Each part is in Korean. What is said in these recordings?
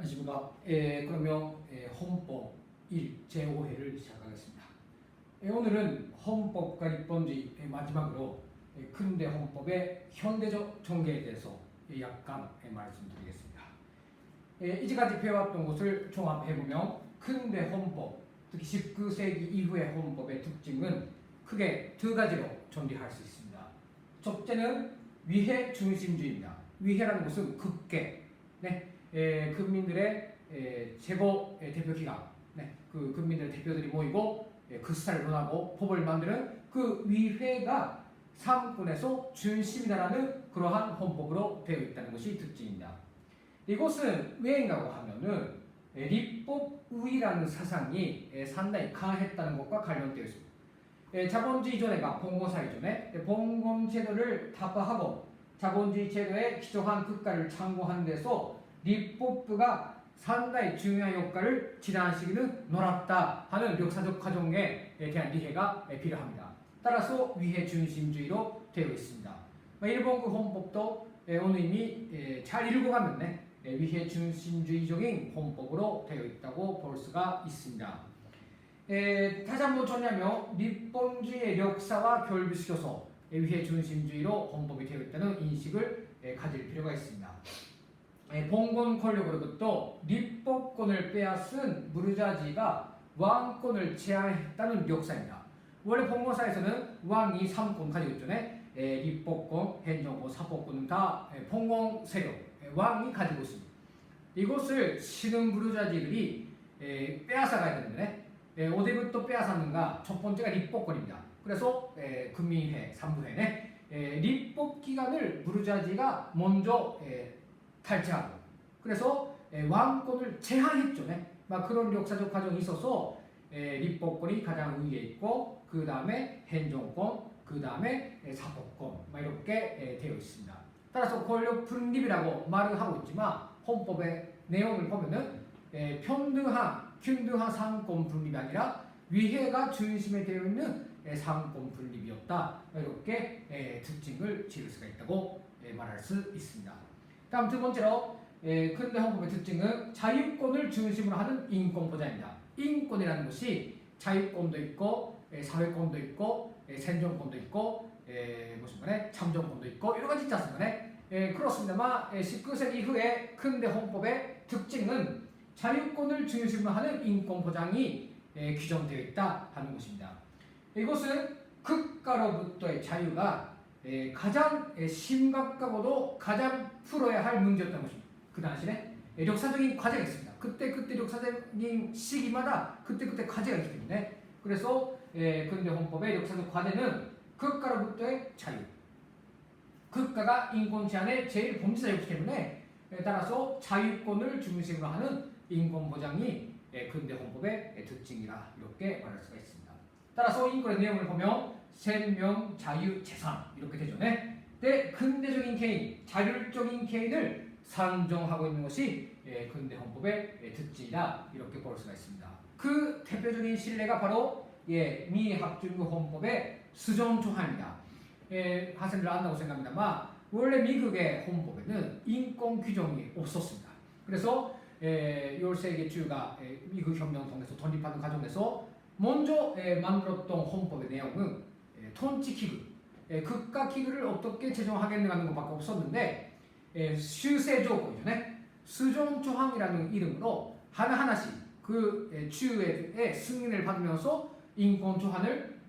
안녕하십니까. 그러면 헌법 1 제5회를 시작하겠습니다. 오늘은 헌법과 입법주의 마지막으로 근대 헌법의 현대적 전개에 대해서 약간 말씀드리겠습니다. 이제까지 배워왔던 것을 종합해보면 근대 헌법, 특히 19세기 이후의 헌법의 특징은 크게 두 가지로 정리할 수 있습니다. 첫째는 위해 중심주의입니다. 위해라는 것은 극계, 국민들의 최고 대표기관, 그 국민들의 대표들이 모이고 그 스타일을 논하고 법을 만드는 그 위회가 상권에서 중심이라는 그러한 헌법으로 되어 있다는 것이 특징입니다. 이것은 왜인가고 하면은立법우위라는 사상이 상당히 강했다는 것과 관련되어 있습니다. 자본주의 이전에가 봉건사 이전에 봉건제도를 타파하고 자본주의 제도에 기초한 국가를 창고한 데서立법부가 상당히 중요한 역할을 지난 시기는 놀았다 하는 역사적 과정에 대한 이해가 필요합니다. 따라서 위해 중심주의로 되어 있습니다. 일본국 헌법도 오늘 이미 잘 읽어가면 위해 중심주의적인 헌법으로 되어 있다고 볼 수가 있습니다. 다시 한번 정리하면立법주의의 역사와 결부시켜서 위해 중심주의로 헌법이 되어 있다는 인식을 가질 필요가 있습니다. 봉건 권력으로부터立법권을 빼앗은 무르자지가 왕권을 제한했다는 역사입니다. 원래 봉건사에서는 왕이 3권 가지고 있잖아요.立법권, 행정권, 사법권은 다 봉건 세력, 왕이 가지고 있습니다. 이것을 신흥 무르자지들이 빼앗아가야 되는데 어디부터 빼앗았는가? 첫 번째가立법권입니다. 그래서 국민회, 삼부회네立법기관을 무르자지가 먼저 탈취하고 그래서 왕권을 제한했죠. 막 그런 역사적 과정이 있어서立법권이 가장 위에 있고 그 다음에 행정권, 그 다음에 사법권 이렇게 되어 있습니다. 따라서 권력 분립이라고 말을 하고 있지만 헌법의 내용을 보면은 균등한 상권 분립이 아니라 위해가 중심에 되어 있는 상권 분립이었다. 이렇게 특징을 지을 수가 있다고 말할 수 있습니다. 다음 두 번째로 근대 헌법의 특징은 자유권을 중심으로 하는 인권 보장입니다. 인권이라는 것이 자유권도 있고 사회권도 있고 생존권도 있고 무슨 말에 참정권도 있고 여러 가지 있지 않습니까? 그렇습니다만 19세기 이후의 근대 헌법의 특징은 자유권을 중심으로 하는 인권 보장이 규정되어 있다 하는 것입니다. 이것은 국가로부터의 자유가 가장 심각하고도 가장 풀어야 할 문제였던 것입니다. 그 당시에 역사적인 과제가 있습니다. 그때 역사적인 시기마다 그때 과제가 있기 때문에 그래서 근대 헌법의 역사적 과제는 국가로부터의 자유, 국가가 인권 제한의 제일 범죄자였기 때문에 따라서 자유권을 중심으로 하는 인권 보장이 근대 헌법의 특징이라 이렇게 말할 수가 있습니다. 따라서 인권의 내용을 보면 생명, 자유, 재산 이렇게 되죠. 근대적인 개인, 자율적인 개인을 상정하고 있는 것이 근대 헌법의 특징이다 이렇게 볼 수가 있습니다. 그 대표적인 실례가 바로 미 합중국 헌법의 수정 조항입니다. 학생들 안다고 생각합니다만 원래 미국의 헌법에는 인권 규정이 없었습니다. 그래서 10세기 주가 미국 혁명 통해서 독립하는 과정에서 먼저 만들었던 헌법의 내용은 통치기구, 국가기구를 어떻게 제정하겠는가 하는 것밖에 없었는데 슈세조고, 수정조항이라는 이름으로 하나하나씩 그 주의 승인을 받으면서 인권 조항을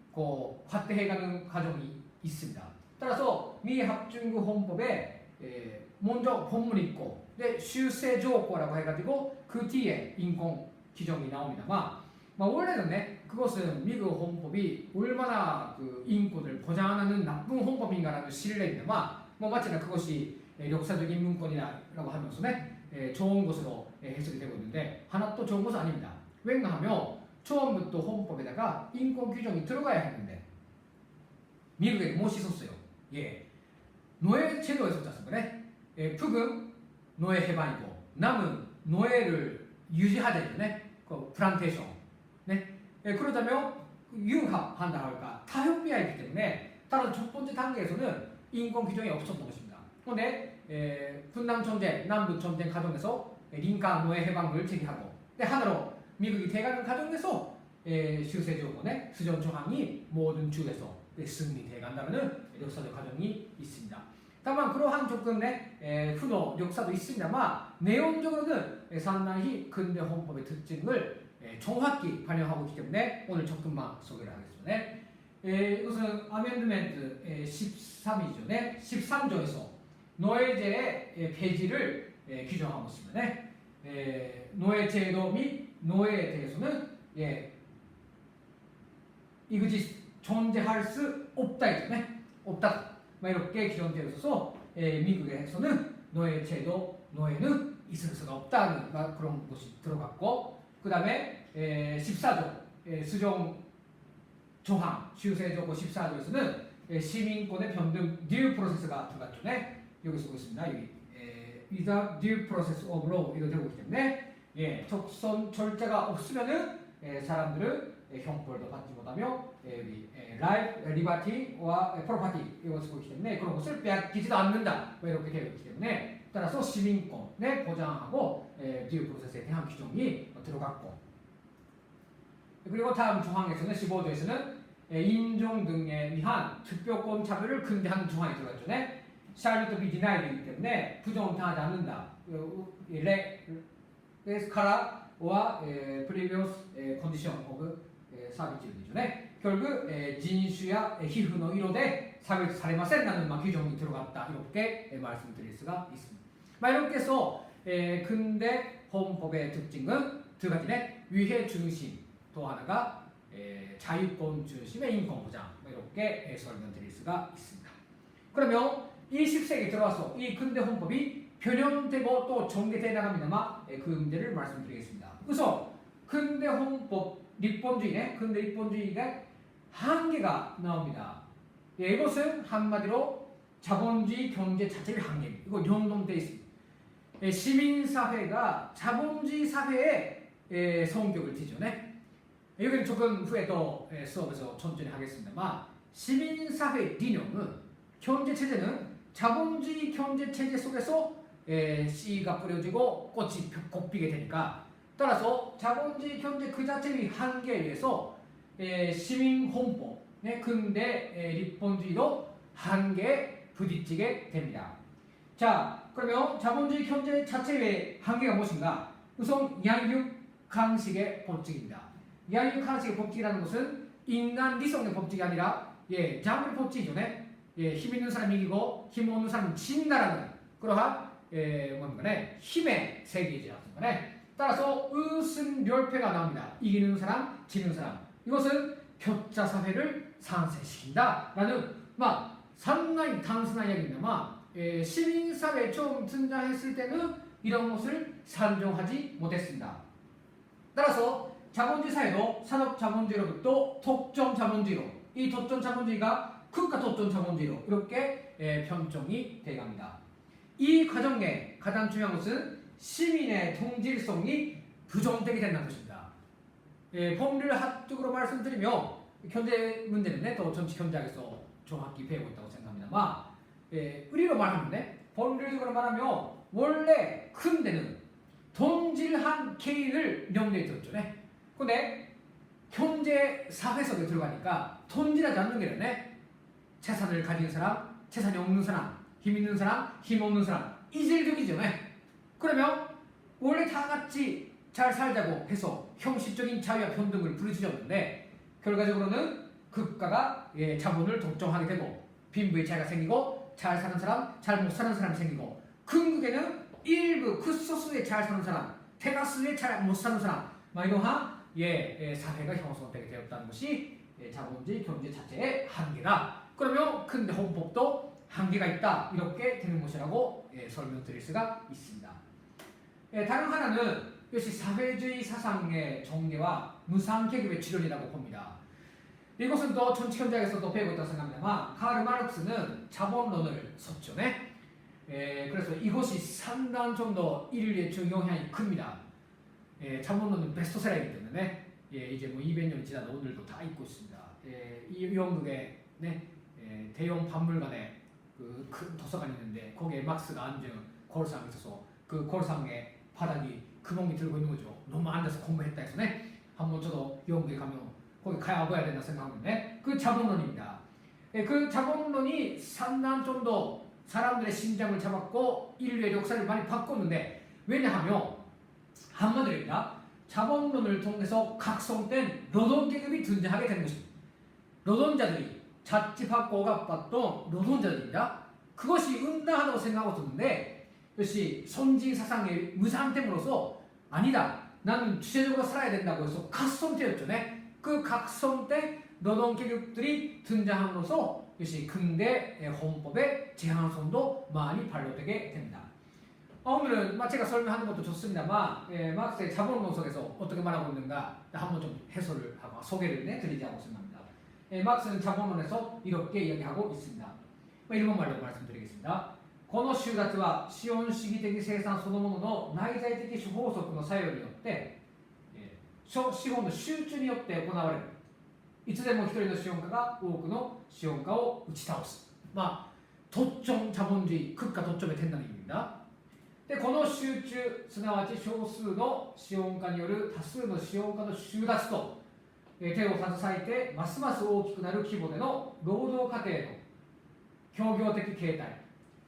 확대해가는 과정이 있습니다. 따라서 미 합중국 헌법에 먼저 본문이 있고 슈세조고라고 해가지고 그 뒤에 인권 규정이 나옵니다만 원래는 그것은 미국 헌법이 얼마나 그 인권을 보장하는 나쁜 헌법인가라는 신뢰입니다만 마치나 그것이 역사적인 문건이라고 하면서 좋은 것으로 해석이 되고 있는데 하나도 좋은 것은 아닙니다. 왜냐 하면 처음부터 헌법에다가 인권 규정이 들어가야 했는데 미국에 못이 있었어요. 노예 제도가 있었지 않습니까? 북은 노예 해방이고 남은 노예를 유지하자. 그 플란테이션. 그러자면 융합한다 할까 타협비가 있기 때문에 따라서 첫 번째 단계에서는 인권 규정이 없었던 것입니다. 그런데 분남 전쟁, 남북 전쟁 과정에서 링컨 노예 해방을 제기하고 한으로 미국이 돼가는 과정에서 슈세조건의 수정 조항이 모든 주에서 승리돼 간다는 역사적 과정이 있습니다. 다만 그러한 조건의 후노 역사도 있습니다만 내용적으로는 상당히 근대 헌법의 특징을 정확히 반영하고 있기 때문에 오늘 조금만 소개를 하겠습니다. 이것은 아멘드멘트 13이죠. 13조에서 노예제의 폐지를 규정하고 있습니다. 노예제도 및 노예에 대해서는 이것이 존재할 수 없다 이죠. 없다. 이렇게 규정되어 있어서 미국에서는 노예제도, 노예는 있을 수가 없다는 그런 것이 들어갔고 그 다음에 14조 수정 조항 슈세조고 14조에서는 시민권의 평등 due process가 들어갔죠. 여기 쓰고 있습니다. 여기 without due process of law 이거 되고 있기 때문에 적선 절차가 없으면은 사람들은 형벌도 받지 못하며 여기 life, liberty와 property 이거 쓰고 있기 때문에 그런 것을 빼앗기지도 않는다 이렇게 되어 있기 때문에 따라서 시민권에 보장하고 due process에 대한 규정이 들어갔고 그리고 다음 조항에서는 15조에서는 인종 등에 의한 특별권 차별을 금지하는 조항이 들어갔죠. shall not be denied이기 때문에 부정을 당하지 않는다. 레스카라와 previous condition of 서비스죠. 결국 진수야 희후노 이로대 사회에서 사례마센라는 규정이 들어갔다. 이렇게 말씀드릴 수가 있습니다. 이렇게 해서 근대 헌법의 특징은 두 가지네. 위해 중심 또 하나가 자유권 중심의 인권 보장 이렇게 설명드릴 수가 있습니다. 그러면 20세기 들어와서 이 근대 헌법이 변형되고 또 전개되어 나갑니다만 그 문제를 말씀드리겠습니다. 그래서 근대 헌법立본주의네 근대立본주의가 한계가 나옵니다. 이것은 한마디로 자본주의 경제 자체의 한계입니다. 이거 연동되어 있습니다. 시민사회가 자본주의 사회의 성격을 띠죠. 여기는 조금 후에 또 수업에서 천천히 하겠습니다만 시민사회의 개념은 경제체제는 자본주의 경제체제 속에서 씨가 뿌려지고 꽃이 곱피게 되니까 따라서 자본주의 경제 그 자체의 한계에 의해서 시민헌법 근대立본주의도 한계에 부딪히게 됩니다. 자 그러면 자본주의 경제 자체의 한계가 무엇인가? 우선 양육강식의 법칙입니다. 양육강식의 법칙이라는 것은 인간 리성의 법칙이 아니라 자본의 법칙이죠. 힘 있는 사람이 이기고 힘 없는 사람은 진다라는 그러한 힘의 세계이지 않습니까? 따라서 의승멸패가 나옵니다. 이기는 사람, 지는 사람. 이것은 격자 사회를 상쇄시킨다라는 상당히 단순한 이야기입니다만 시민사회에 좀 등장했을 때는 이런 것을 산정하지 못했습니다. 따라서 자본주의 사회도 산업자본주의로부터 독점자본주의로 이 독점자본주의가 국가독점자본주의로 이렇게 변종이 되어갑니다. 이 과정에 가장 중요한 것은 시민의 동질성이 부정되게 된다는 것입니다. 법률 학적으로 말씀드리면 경제 문제는 또 정치 경제학에서 정확히 배우고 있다고 생각합니다만 의리로 말하면 법률적으로 말하면 원래 큰 데는 동질한 개인을 명령해 줬죠. 근데 경제 사회 속에 들어가니까 동질하지 않는 게 재산을 가진 사람, 재산이 없는 사람, 힘 있는 사람, 힘 없는 사람 이질적이죠. 그러면 원래 다 같이 잘 살자고 해서 형식적인 자유와 평등을 부르짖었는데 결과적으로는 국가가 자본을 독점하게 되고 빈부의 차이가 생기고 잘 사는 사람, 잘 못 사는 사람이 생기고 궁극에는 일부 극소수의 잘 사는 사람, 대다수의 잘 못 사는 사람 이러한 사회가 형성되게 되었다는 것이 자본주의 경제 자체의 한계다. 그러면 근대 헌법도 한계가 있다. 이렇게 되는 것이라고 설명드릴 수가 있습니다. 다른 하나는 이것이 사회주의 사상의 전개와 무상계급의 출현이라고 봅니다. 이것은 또 정치 경제학에서도 배우고 있다고 생각합니다만 카르 마르크스는 자본론을 썼죠. 그래서 이것이 상당 정도 인류에 영향이 큽니다. 자본론은 베스트셀러이기 때문에 이제 200년이 지나도 오늘도 다 읽고 있습니다. 이 영국의 대형 박물관에 그 큰 도서관이 있는데 거기에 막스가 앉은 골상이 있어서 그 골상에 바닥이 구멍이 들고 있는 거죠. 너무 앉아서 공부했다 해서 한번 저도 영국에 가면 거기 가야 된다 생각하는데 그 자본론입니다. 그 자본론이 상당 정도 사람들의 심장을 잡았고 인류의 역사를 많이 바꿨는데 왜냐하면 한마디로입니다. 자본론을 통해서 각성된 노동계급이 등장하게 되는 것입니다. 노동자들이 자취받고 억압받던 노동자들입니다. 그것이 응당하다고 생각하고 있는데 역시 선진 사상의 무상템으로서 아니다. 나는 주체적으로 살아야 된다고 해서 각성되었죠. 그 각성된 노동계급들이 등장함으로써 역시 근대 헌법의 제한성도 많이 반려되게 됩니다. 오늘은 제가 설명하는 것도 좋습니다만 마크스의 자본론석에서 어떻게 말하고 있는가 한번 좀 해설을 하고 소개를 드리자고 생각합니다. 마크스는 자본론에서 이렇게 이야기하고 있습니다. 일본 말로 말씀드리겠습니다. この収奪は資本主義的生産そのものの内在的主法則の作用によって資本の集中によって行われる。いつでも一人の資本家が多くの資本家を打ち倒す。도청 자본주의 극과 도점에 된다는 얘기입니다. でこの集中すなわち少数の資本家による多数の資本家の収奪と手を携えてますます大きくなる規模での労働過程の協業的形態、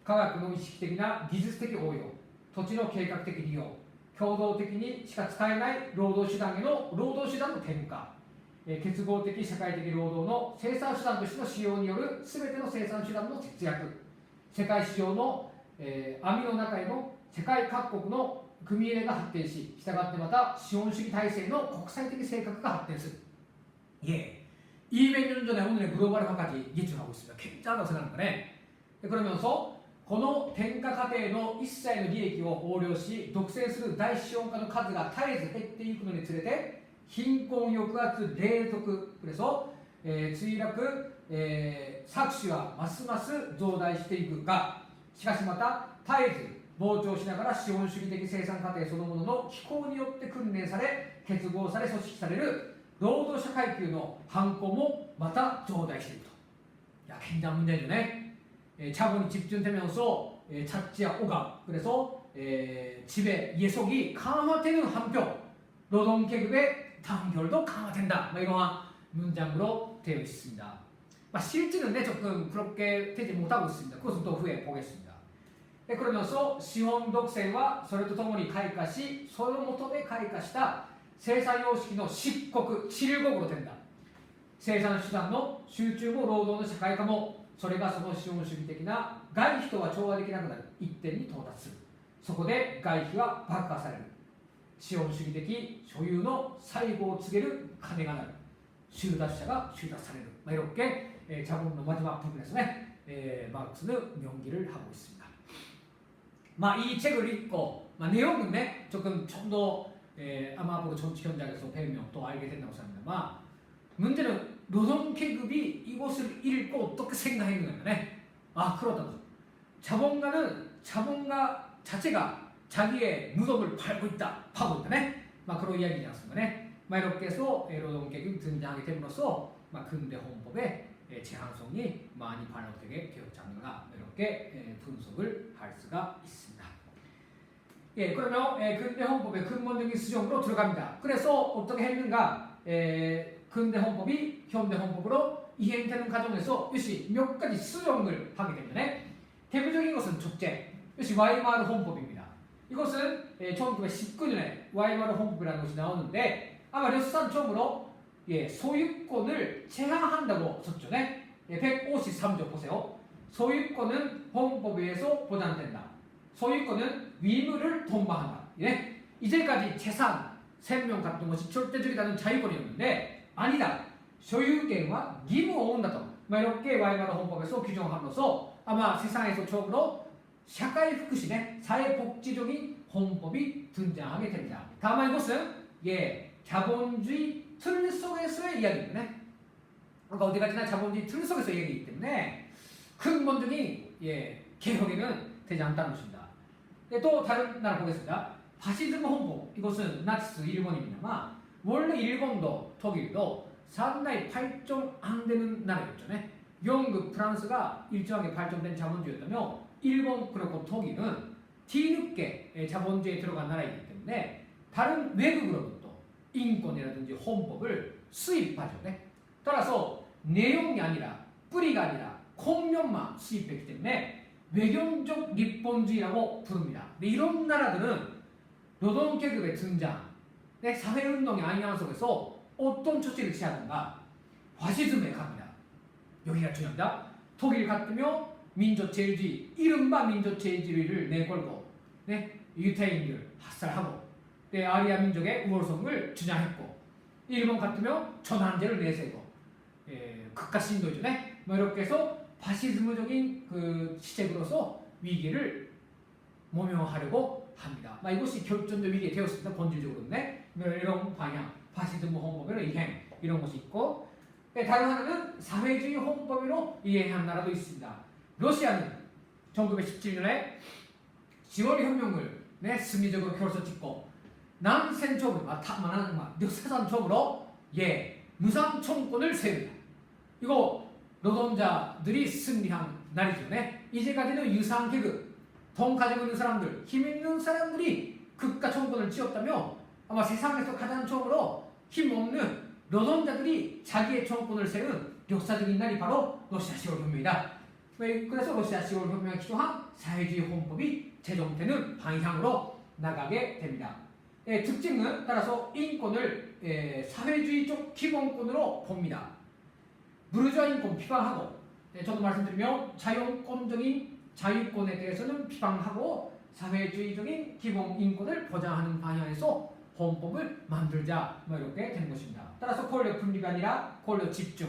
科学の意識的な技術的応用、土地の計画的利用、共同的にしか使えない労働手段への労働手段の転化、結合的社会的労働の生産手段としての使用による全ての生産手段の節約、世界市場の、網の中への世界各国の組み入れが発展し、従ってまた資本主義体制の国際的性格が発展する。200년 전에 오늘의 글로벌 화까지 예측하고 있습니다. 굉장하다고 생각합니다. 그러면서 この転化過程の一切の利益を横領し独占する大資本家の数が絶えず減っていくのにつれて貧困抑圧隷属그래서墜落、搾取はますます増大していくがしかしまた絶えず膨張しながら資本主義的生産過程そのものの機構によって訓練され結合され組織される労働者階級の反抗もまた増大していくと。굉장한 문제죠. 자본이 집중되면서 착지와 오감 그래서 지배 예속이 강화되는 한편 노동계급의 단결도 강화된다. 이러한 문장으로 되어 있습니다. 실제는 조금 그렇게 되지 못하고 있습니다. 그것은 또 후에 보겠습니다. 그러면서 시원 독세와 それとともに開花しその下で開花した生産様式の漆黒、칠곡으로 된다.生産手段の集中も労働の社会化もそれがその資本主義的な外費とは調和できなくなる一点に到達する。そこで外費は爆破される。資本主義的所有の最後を告げる鐘が鳴る。収奪者が収奪される。이렇게 자본론 마지막 부분에서 마르크스는 명기를 하고 있습니다. 이 책을 읽고 내용은 조금 좀 더 아마 앞으로 정치 현장에서 배우면 또 알게 된다고 생각합니다. 문제는 노동계급이 이것을 읽고 어떻게 생각했느냐. 그렇다고. 자본가는 자본가 자체가 자기의 무덤을 파고 있다. 그런 이야기지 않습니까? 이렇게 해서 노동계급이 등장하게 됨으로써 근대 헌법의 제한성이 많이 반영되게 되었지 않는가. 이렇게 분석을 할 수가 있습니다. 그러면 근대 헌법의 근본적인 수정으로 들어갑니다. 그래서 어떻게 했는가? 근대 헌법이 현대 헌법으로 이행되는 과정에서 역시 몇 가지 수정을 하게 됩니다. 대표적인 것은 첫째, 역시 와이마르 헌법입니다. 이것은 1919년에 와이마르 헌법이라는 것이 나오는데 아마 르산 처음으로 소유권을 제한한다고 썼죠. 153조 보세요. 소유권은 헌법에 의해서 보장된다. 소유권은 위무를 동반한다. 이제까지 재산, 생명 같은 것이 절대적이라는 자유권이었는데 아니다. 소유권과義務を 온다도 이렇게 와이마르 헌법에서 규정함으로써 아마 세상에서 처음으로 사회福祉, 사회복지적인 헌법이 등장하게 됩니다. 다만 이것은 자본주의 틀 속에서의 이야기입니다. 그러니까 어디까지나 자본주의 틀 속에서 이야기이기 때문에 근본적인 개혁에는 되지 않다는 것입니다. 또 다른 나라 보겠습니다. 파시즘 헌법, 이것은 나치스 일본입니다만 원래 일본도 독일도 상당히 발전 안 되는 나라였죠. 영국, 프랑스가 일정하게 발전된 자본주의였다면 일본 그리고 독일은 뒤늦게 자본주의에 들어간 나라이기 때문에 다른 외국으로부터 인권이라든지 헌법을 수입하죠. 네? 따라서 내용이 아니라 뿌리가 아니라 콩면만 수입했기 때문에 외교적日本주의라고 부릅니다. 근데 이런 나라들은 노동계급의 등장, 사회운동의 영향 속에서 어떤 조치를 취하는가? 파시즘에 갑니다. 여기가 중요합니다. 독일 같으면 민족제일주의, 이른바 민족제일주의를 내걸고 유태인들 학살하고 아리아 민족의 우월성을 주장했고, 일본 같으면 전환제를 내세고 극가신도죠. 이렇게 해서 파시즘적인 그 시책으로서 위기를 모면하려고 합니다. 이것이 결정적 위기가 되었습니다. 본질적으로는. 이런 방향, 파시즘 헌법으로 이행, 이런 것이 있고, 다른 하나는 사회주의 헌법으로 이행한 나라도 있습니다. 러시아는 1917년에 10월 혁명을 승리적으로 결서 짓고 남센적으로 역사상적으로 무상 총권을 세웁니다. 이거 노동자들이 승리한 날이죠. 이제까지는 유상계급, 돈 가지고 있는 사람들, 힘 있는 사람들이 국가 총권을 쥐었다며 아마 세상에서 가장 처음으로 힘없는 노동자들이 자기의 총권을 세운 역사적인 날이 바로 러시아 10월 혁명이다. 그래서 러시아 10월 혁명에 기초한 사회주의 헌법이 제정되는 방향으로 나가게 됩니다. 특징은 따라서 인권을 사회주의적 기본권으로 봅니다. 부르주아 인권 비방하고, 저도 말씀드리면 자유권적인 자유권에 대해서는 비방하고 사회주의적인 기본 인권을 보장하는 방향에서 헌법을 만들자, 이렇게 되는 것입니다. 따라서 권력 분리가 아니라 권력 집중,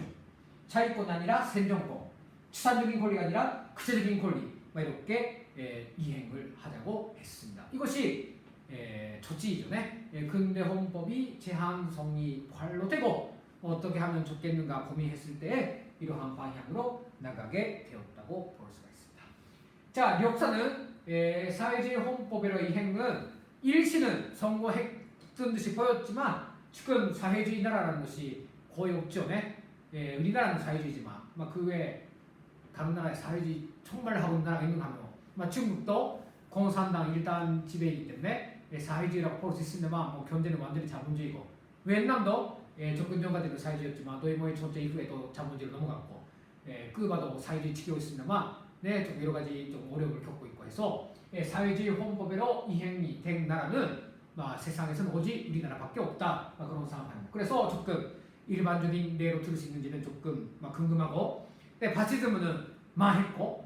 자유권 아니라 생존권, 추상적인 권리가 아니라 구체적인 권리, 이렇게 이행을 하자고 했습니다. 이것이 조치이죠. 근대 헌법이 제한성이 관로되고 어떻게 하면 좋겠는가 고민했을 때 이러한 방향으로 나가게 되었다고 볼 수가 있습니다. 자, 역사는 사회주의 헌법의 이행은 일시는 성공했던 듯이 보였지만 지금 사회주의 나라라는 것이 거의 없죠. 우리나라는 사회주의지만 그 외에 다른 나라에 사회주의 정말 하고 있는 나라가 있는가 하면 중국도 공산당 일단 지배이기 때문에 사회주의라고 볼 수 있습니다만 견제는 완전히 자본주의고, 베트남도 접근 전까지는 사회주의였지만 노이모의 존재 이후에도 자본주의로 넘어갔고, 쿠바도 사회주의 치고 있습니다만 좀 여러 가지 좀 어려움을 겪고 있고 해서 사회주의 헌법으로 이행이 된 나라는 세상에서는 오직 우리나라밖에 없다, 그런 상황입니다. 그래서 조금 일반적인 예로 들을 수 있는지는 조금 궁금하고, 파시즘은 망했고,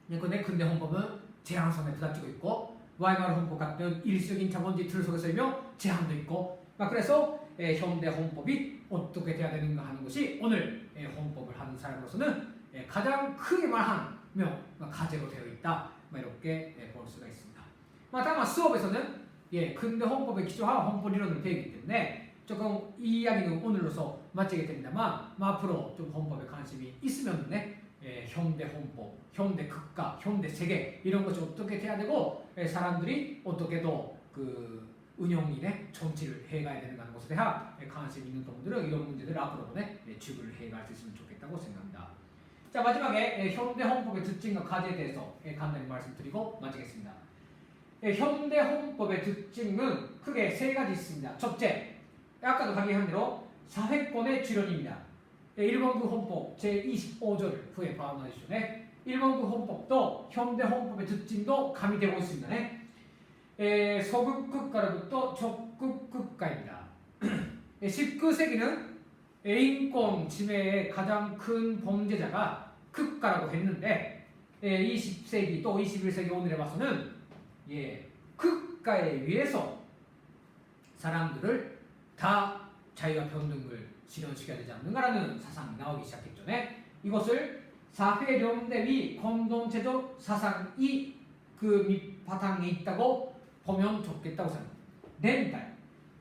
근대 헌법은 제한성에 부닥치고 있고, 와이마르 헌법 같은 일시적인 자본주의 틀 속에서이며 제한도 있고, 그래서 현대 헌법이 어떻게 돼야 되는가 하는 것이 오늘 헌법을 하는 사람으로서는 가장 크게 말하며 과제로 되어 있다, 이렇게 볼 수가 있습니다. 다만 수업에서는 근대 헌법에 기초한 헌법 이론을 배우기 때문에 조금 이 이야기는 오늘로서 마치게 됩니다만, 앞으로 좀 헌법에 관심이 있으면 현대 헌법, 현대 국가, 현대 세계 이런 것이 어떻게 돼야 되고 사람들이 어떻게 더 그 운영인의 정치를 해가야 되는가 하는 것에 대한 관심 있는 분들은 이런 문제들 앞으로 줍을 해갈 수 있으면 좋겠다고 생각합니다. 자, 마지막에 현대 헌법의 특징과 과제에 대해서 간단히 말씀드리고 마치겠습니다. 현대 헌법의 특징은 크게 세 가지 있습니다. 첫째, 아까도 강의한 대로 사회권의 출현입니다. 일본국 헌법 제25절 후에 발언하시죠. 일본국 헌법도 현대 헌법의 특징도 가미되고 있습니다. 서구 국가로부터 적국 국가입니다. 19세기는 인권 침해의 가장 큰 범죄자가 국가라고 했는데, 20세기 또 21세기 오늘에 봐서는 국가에 의해서 사람들을 다 자유와 평등을 실현시켜야 되지 않는가라는 사상이 나오기 시작했죠. 이것을 사회연대위 공동체적 사상이 그 밑바탕에 있다고 보면 좋겠다고 생각합니다.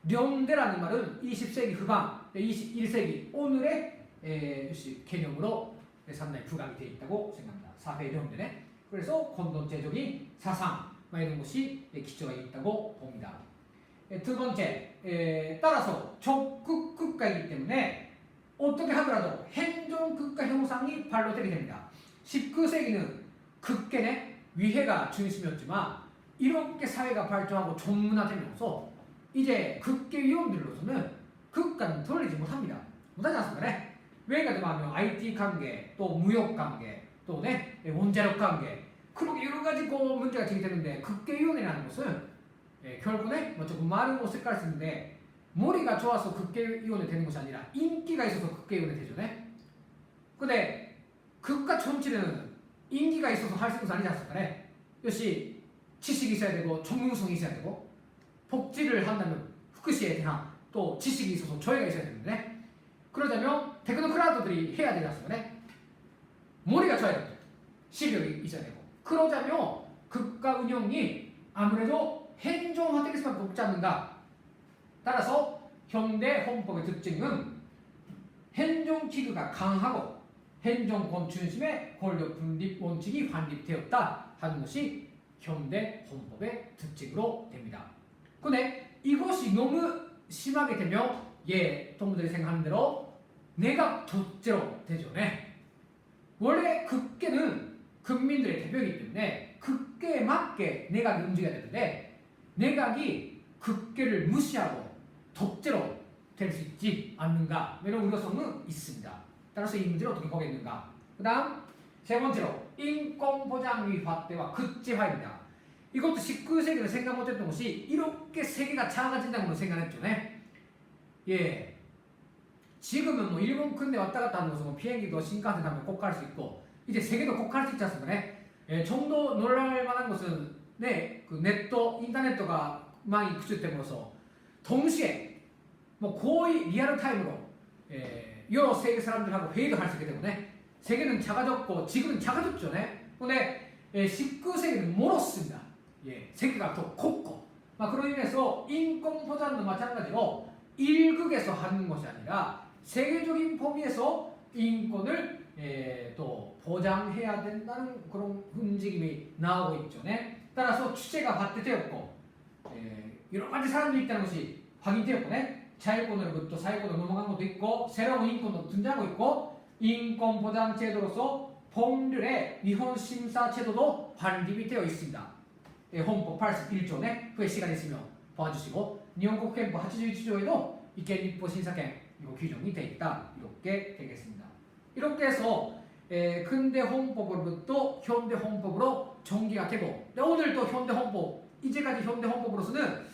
연대라는 말은 20세기 후반, 21세기 오늘의 개념으로 상당히 부각이 되어 있다고 생각합니다. 사회연대네. 그래서 공동체적인 사상, 이런 것이 기초가 있다고 봅니다. 두 번째, 따라서 적국 국가이기 때문에 어떻게 하더라도 행정국가 형상이 발로되게 됩니다. 19세기는 극권의 위해가 중심이었지만 이렇게 사회가 발전하고 전문화되면서 이제 국회의원들로서는 국가는 돌리지 못합니다. 못하지 않습니까? 네? 왜가 되면 IT 관계, 또 무역 관계, 또 네? 원자력 관계 그렇게 여러 가지 문제가 제기되는데 국회의원이라는 것은 결국에 조금 말은 어색할 수 있는데 머리가 좋아서 국회의원이 되는 것이 아니라 인기가 있어서 국회의원이 되죠. 네? 근데 국가 정치는 인기가 있어서 할 수 있는 것이 아니지 않습니까? 네? 역시 지식이 있어야 되고 전문성이 있어야 되고 복지를 한다면福祉에 대한 또 지식이 있어서 조예가 있어야 되는데 그러자면 테크노크라드들이 해야 되지 않습니까? 네? 머리가 좋아야 되고 실력이 있어야 되고 그러자면 국가 운영이 아무래도 행정화될 수밖에 없지 않는가. 따라서 현대 헌법의 특징은 행정기구가 강하고 행정권 중심의 권력 분립 원칙이 확립되었다 하는 것이 현대 헌법의 특징으로 됩니다. 근데 이것이 너무 심하게 되면 동무들이 생각하는 대로 내각 독재로 되죠. 네. 원래 국회는 국민들의 대표이기 때문에 국회에 맞게 내각이 움직여야 되는데 내각이 국회를 무시하고 독재로 될 수 있지 않는가 이런 우려성은 있습니다. 따라서 이 문제를 어떻게 보겠는가. 그 다음 세 번째로 인권보장위 확대와 국제화입니다. 이것도 19세기는 생각 못했던 것이 이렇게 세계가 작아진다고 생각했죠. 네? 예. 지금은 뭐 일본 근대 왔다 갔다 하는 것은 비행기도 신칸센 타면 꼭 갈 수 있고 이제 세계도 꼭 갈 수 있지 않습니까? 네? 좀 더 놀랄 만한 것은 그 인터넷가 많이 구축됨으로써 동시에 뭐 거의 리얼 타임으로 여러 세계 사람들하고 회의도 할 수 있기 때문에 세계는 작아졌고 지금은 작아졌죠. 네? 근데 19세기는 멀었습니다. 세계가 더 컸고 그런 의미에서 인권 보장도 마찬가지로 일극에서 하는 것이 아니라 세계적인 범위에서 인권을 또 보장해야 된다는 그런 움직임이 나오고 있죠. 네? 따라서 취재가 확대되었고 여러 가지 사람들이 있다는 것이 확인되었고 네? 자유권으로부터 사회권으로 넘어간 것도 있고 새로운 인권도 등장하고 있고 인권 보장 제도로서 법률의 위헌 심사 제도도 확립이 되어 있습니다. 헌법 81조에 후에 시간 있으면 봐주시고 일본국憲法 81조에도 이케니포 신사権이거 규정이 되어 있다. 이렇게 되겠습니다. 이렇게 해서 근대 헌법으로부터 현대 헌법으로 전개가 되고 오늘도 현대 헌법 이제까지 현대 헌법으로서는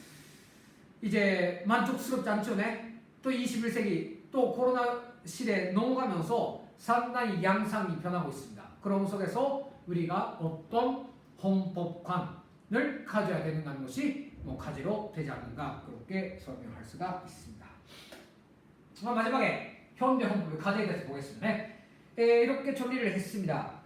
이제 만족스럽지 않죠. 네? 또 21세기 또 코로나 시대에 넘어가면서 상당히 양상이 변하고 있습니다. 그런 속에서 우리가 어떤 헌법관을 가져야 되는가 하는 것이 과제로 되지 않는가 그렇게 설명할 수가 있습니다. 마지막에 현대 헌법의 과제에 대해서 보겠습니다. 이렇게 정리를 했습니다.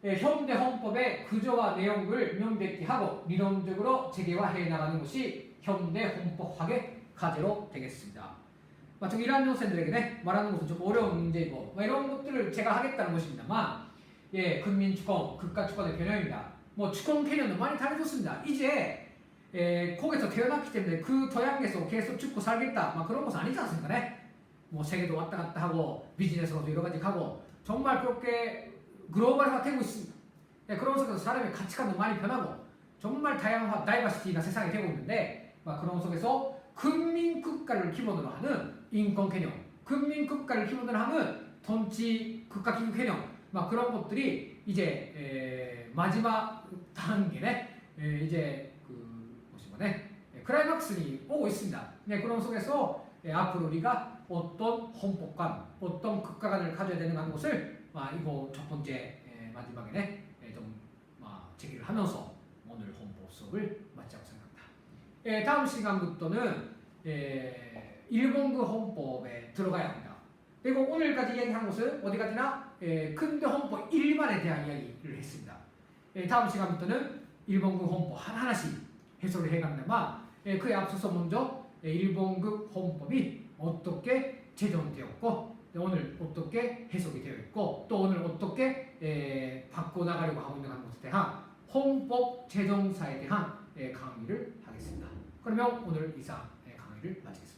현대 헌법의 구조와 내용을 명백히 하고理論적으로 체계화해 나가는 것이 현대 헌법학의 과제로 되겠습니다. 좀 1학년생들에게 말하는 것은 좀 어려운 문제이고 이런 것들을 제가 하겠다는 것입니다만 국민주권, 국가주권의 개념입니다. 주권 개념도 많이 다뤄졌습니다. 이제 거기서 태어났기 때문에 그 토양에서 계속 죽고 살겠다 그런 것은 아니지 않습니까? 네? 세계도 왔다 갔다 하고 비즈니스로도 여러 가지 하고 정말 그렇게 글로벌화 되고 있습니다. 그런 속에서 사람의 가치관도 많이 변하고 정말 다양한 다이버시티나 세상이 되고 있는데 그런 속에서 국민국가를 기본으로 하는 인권 개념, 국민국가를 기본으로 하는 통치 국가기구 개념 그런 것들이 이제 마지막 단계네 이제 클라이막스니 오고 있습니다. 그런 속에서 앞으로 우리가 어떤 헌법관, 어떤 국가관을 가져야 되는가 하는 것을 이거 첫 번째 마지막에 좀 제기를 하면서 오늘 헌법 수업을 마치자고 생각합니다. 다음 시간부터는 일본그 헌법에 들어가야 합니다. 그리고 오늘까지 이야기한 것은 어디까지나 근대 헌법 일반에 대한 이야기를 했습니다. 다음 시간부터는 일본그 헌법 하나하나씩 해설을 해갑니다만 그에 앞서서 먼저 일본그 헌법이 어떻게 제정되었고 오늘 어떻게 해석이 되어 있고 또 오늘 어떻게 바꿔나가려고 하고 있는 것에 대한 헌법 제정사에 대한 강의를 하겠습니다. 그러면 오늘 이상 강의를 마치겠습니다.